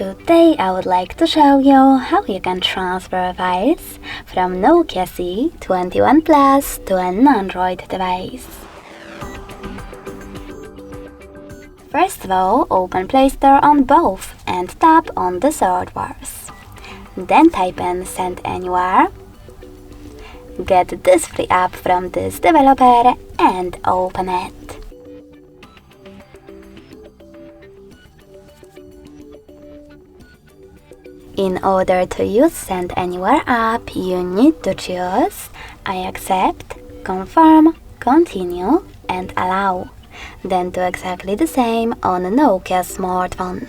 Today I would like to show you how you can transfer files from Nokia C21 Plus to an Android device. First of all, open Play Store on both and tap on the search bars. Then type in Send Anywhere. Get this free app from this developer and open it. In order to use Send Anywhere app, you need to choose I accept, confirm, continue and allow. Then do exactly the same on a Nokia smartphone.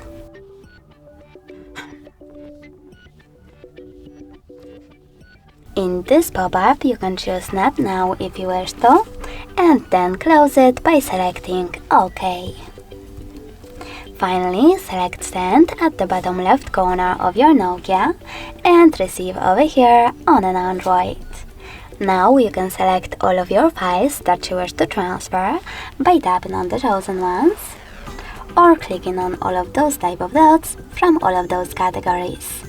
In this pop-up, you can choose Not Now if you wish to, and then close it by selecting OK. Finally, select Send at the bottom left corner of your Nokia and Receive over here on an Android. Now you can select all of your files that you wish to transfer by tapping on the chosen ones or clicking on all of those type of dots from all of those categories.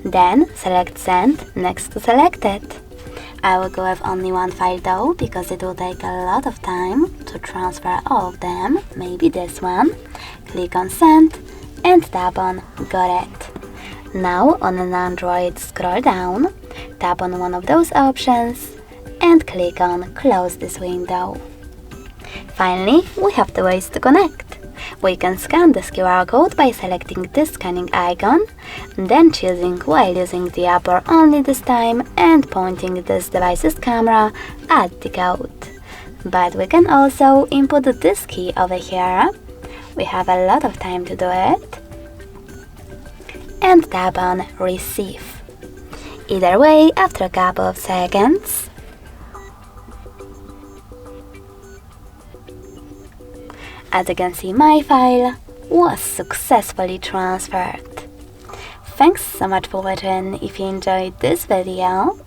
Then select Send next to selected. I will go with only one file though, because it will take a lot of time to transfer all of them, maybe this one. Click on Send and tap on Got it. Now on an Android, scroll down, tap on one of those options and click on Close this window. Finally, we have the ways to connect. We can scan this QR code by selecting this scanning icon, then choosing while using the app or only this time and pointing this device's camera at the code. But we can also input this key over here. We have a lot of time to do it. And tap on Receive. Either way, after a couple of seconds, as you can see, my file was successfully transferred. Thanks so much for watching. If you enjoyed this video,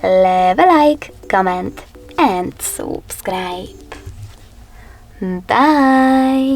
leave a like, comment and subscribe. Bye!